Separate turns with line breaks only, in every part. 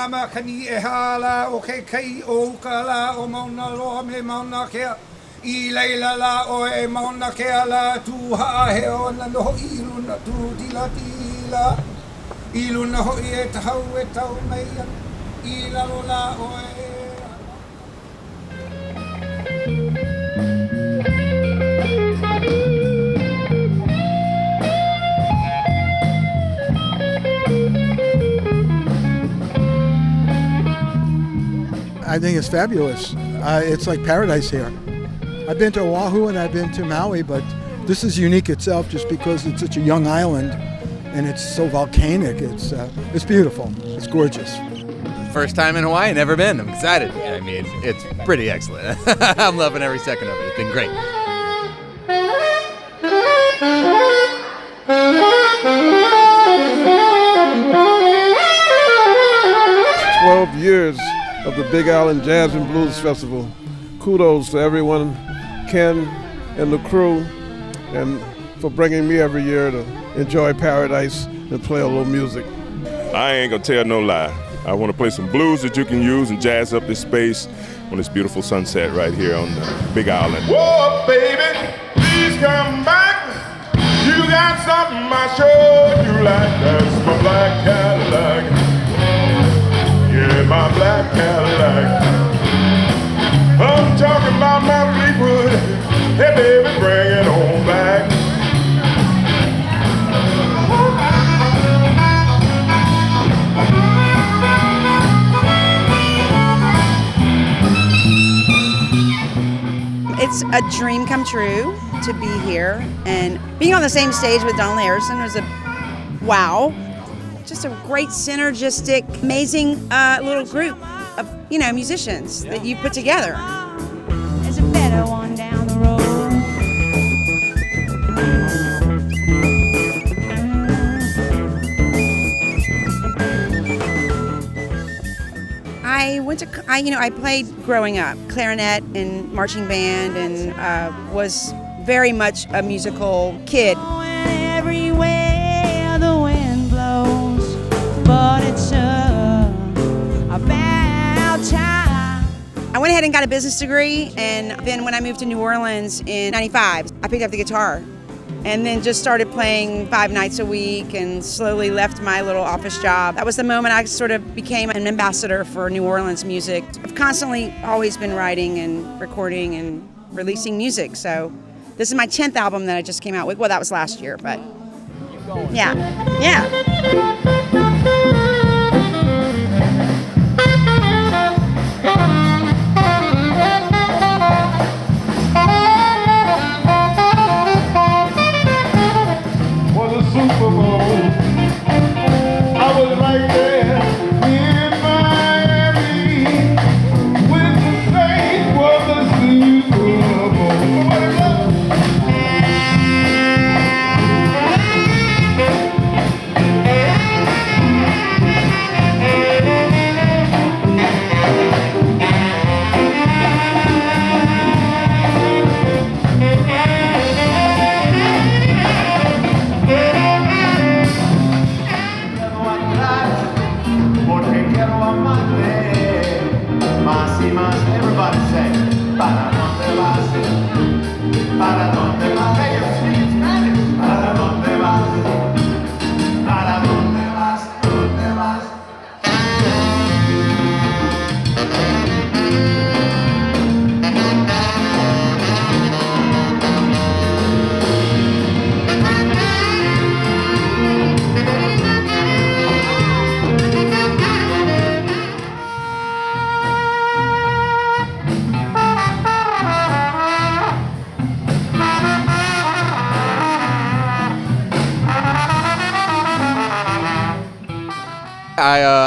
mama kani e hala o ke kei o kala o mauna loa me mauna kea I leila la o e mauna kea la tu haa he o na noho I luna tu tila tila I luna hoi e tahau e tau meia I lalo la o e
I think it's fabulous. It's like paradise here. I've been to Oahu and I've been to Maui, but this is unique itself just because it's such a young island and it's so volcanic. It's beautiful. It's gorgeous.
First time in Hawaii, never been. I'm excited. I mean, it's pretty excellent. I'm loving every second of it. It's been great.
Years of the Big Island Jazz and Blues Festival. Kudos to everyone, Ken and the crew, and for bringing me every year to enjoy paradise and play a little music.
I ain't gonna tell no lie. I want to play some blues that you can use and jazz up this space on this beautiful sunset right here on the Big Island.
Whoa, baby, please come back. You got something I sure you like. That's my black Cadillac. Yeah, my black Cadillac. I'm talking about my Fleetwood. Hey, baby, bring it on back.
It's a dream come true to be here, and being on the same stage with Donald Harrison was a wow. Just a great synergistic, amazing little group of musicians that you put together.
There's a better one down the road.
I played growing up clarinet and marching band, and was very much a musical kid.
Everywhere the wind blows, but it's about time.
I went ahead and got a business degree, and then when I moved to New Orleans in '95, I picked up the guitar and then just started playing 5 nights a week and slowly left my little office job. That was the moment I sort of became an ambassador for New Orleans music. I've constantly always been writing and recording and releasing music, so this is my 10th album that I just came out with. Well, that was last year, but yeah.
Super Bowl. I was right there in Miami when the Saints won the Super Bowl.
Everybody say, para donde vas, para donde vas, hey, you speak Spanish, para donde vas, para donde vas, donde vas.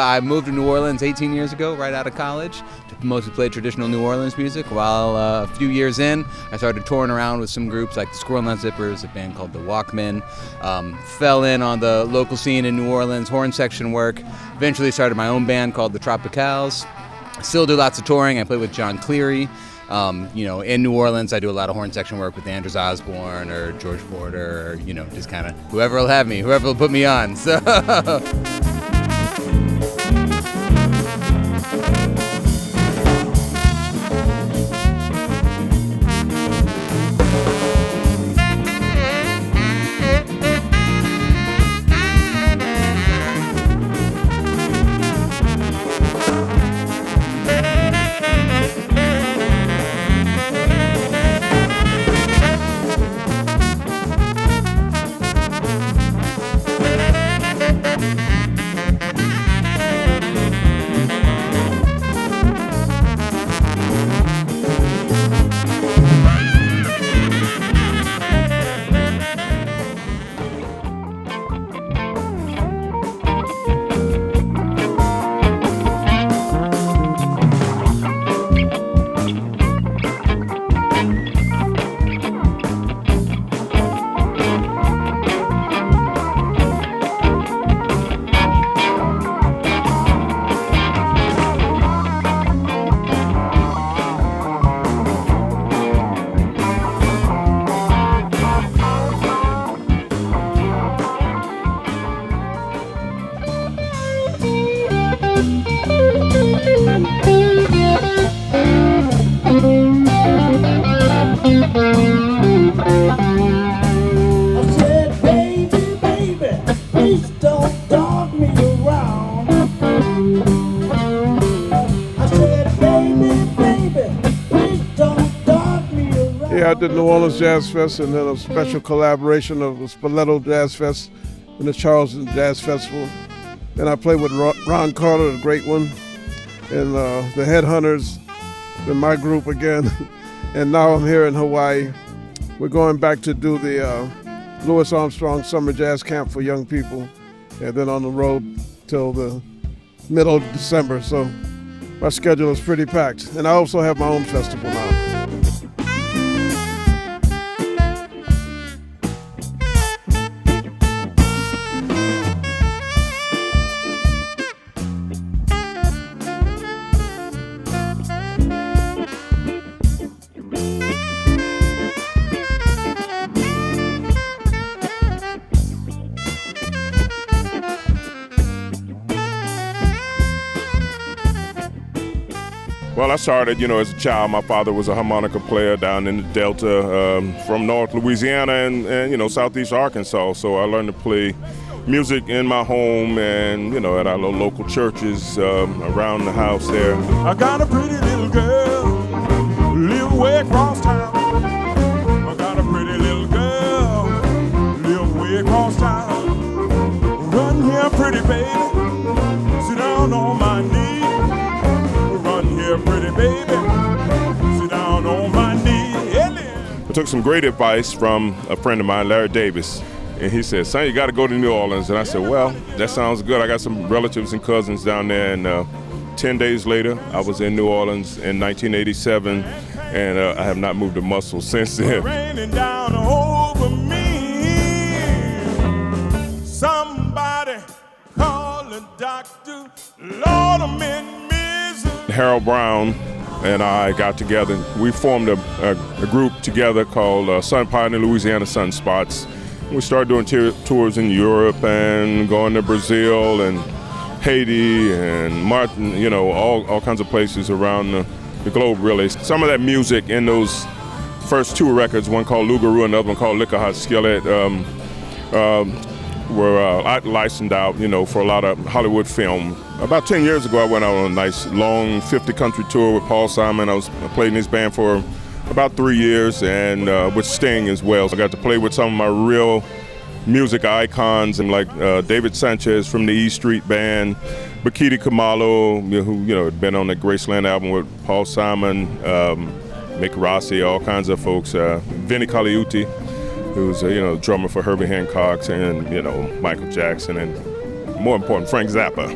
I moved to New Orleans 18 years ago, right out of college, to mostly play traditional New Orleans music. While a few years in, I started touring around with some groups like the Squirrel Nut Zippers, a band called the Walkmen. Fell in on the local scene in New Orleans, horn section work. Eventually started my own band called the Tropicals. Still do lots of touring. I play with John Cleary. In New Orleans, I do a lot of horn section work with Andrews Osborne or George Porter, or, just kind of whoever will have me, whoever will put me on. So.
Yeah, I did New Orleans Jazz Fest and then a special collaboration of the Spoleto Jazz Fest and the Charleston Jazz Festival. And I played with Ron Carter, the great one, and the Headhunters, in my group again. And now I'm here in Hawaii. We're going back to do the Louis Armstrong Summer Jazz Camp for young people, and then on the road till the middle of December. So my schedule is pretty packed. And I also have my own festival now.
Well, I started, as a child. My father was a harmonica player down in the Delta from North Louisiana and Southeast Arkansas. So I learned to play music in my home and, at our local churches around the house there.
I got a pretty little girl, live way across town. I got a pretty little girl, live way across town. Run here, pretty baby, sit down on my knee. Pretty baby, sit down on my knee.
I took some great advice from a friend of mine, Larry Davis, and he said, "Son, you got to go to New Orleans." And I said, "Well, that sounds good. I got some relatives and cousins down there." And 10 days later, I was in New Orleans in 1987, and I have not moved a muscle since then.
Raining down over me. Somebody call a doctor. Lord, I'm in misery.
Harold Brown and I got together. We formed a group together called Sunpie and the Louisiana Sunspots. We started doing tours in Europe and going to Brazil and Haiti and Martin, all kinds of places around the globe, really. Some of that music in those first two records, one called Lugaroo, another one called Liquor Hot Skillet, were licensed out, for a lot of Hollywood film. About 10 years ago, I went out on a nice long 50-country tour with Paul Simon. I played in his band for about 3 years, and with Sting as well. So I got to play with some of my real music icons, and like David Sanchez from the E Street Band, Bakiti Kamalo, who had been on the Graceland album with Paul Simon, Mick Rossi, all kinds of folks. Vinnie Colaiuta, who's a drummer for Herbie Hancock, and Michael Jackson, and more important, Frank Zappa.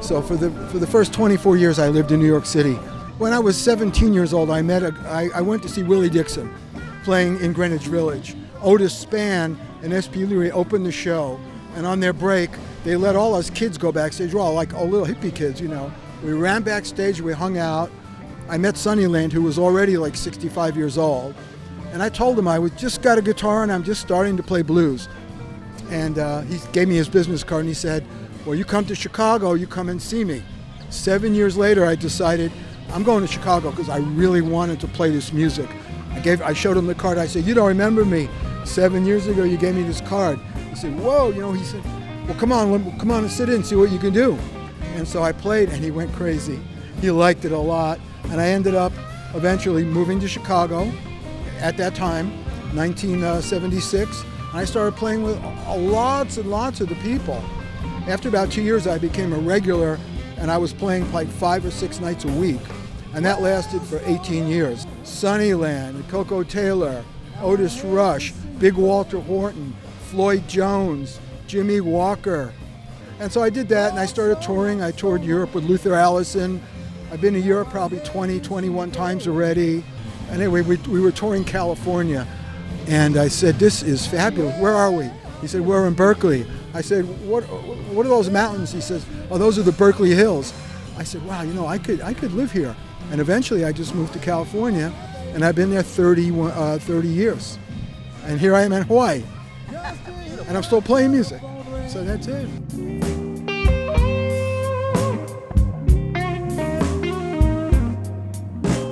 So for the first 24 years I lived in New York City. When I was 17 years old, I went to see Willie Dixon playing in Greenwich Village. Otis Spann and S.P. Leary opened the show, and on their break, they let all us kids go backstage. We're all like all little hippie kids, We ran backstage, we hung out. I met Sunnyland, who was already like 65 years old, and I told him I just got a guitar and I'm just starting to play blues. And he gave me his business card and he said, "Well, you come to Chicago, you come and see me." 7 years later, I decided I'm going to Chicago because I really wanted to play this music. I showed him the card. I said, "You don't remember me? 7 years ago, you gave me this card." He said, "Whoa," he said, "Well, come on and sit in, see what you can do." And so I played, and he went crazy. He liked it a lot, and I ended up eventually moving to Chicago at that time, 1976, and I started playing with lots and lots of the people. After about 2 years, I became a regular, and I was playing like 5 or 6 nights a week, and that lasted for 18 years. Sunnyland, Coco Taylor, Otis Rush, Big Walter Horton, Floyd Jones, Jimmy Walker. And so I did that, and I started touring. I toured Europe with Luther Allison. I've been to Europe probably 21 times already. Anyway, we were touring California, and I said, "This is fabulous. Where are we?" He said, "We're in Berkeley." I said, what are those mountains?" He says, "Oh, those are the Berkeley Hills." I said, "Wow, I could live here." And eventually I just moved to California, and I've been there 30 years. And here I am in Hawaii. And I'm still playing music. So that's it.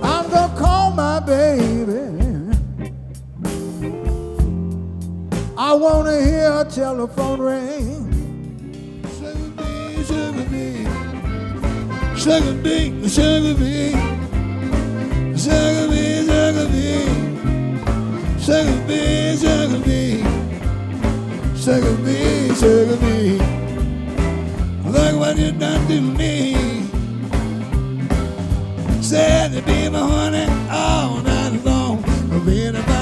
I'm gonna call my baby I wanna hear a telephone ring. Sugar bee, sugar bee, sugar bee, sugar bee, sugar bee, sugar bee, sugar bee, sugar bee, sugar bee, sugar bee. Look what you done to me. Said to be my honey all night long. Being a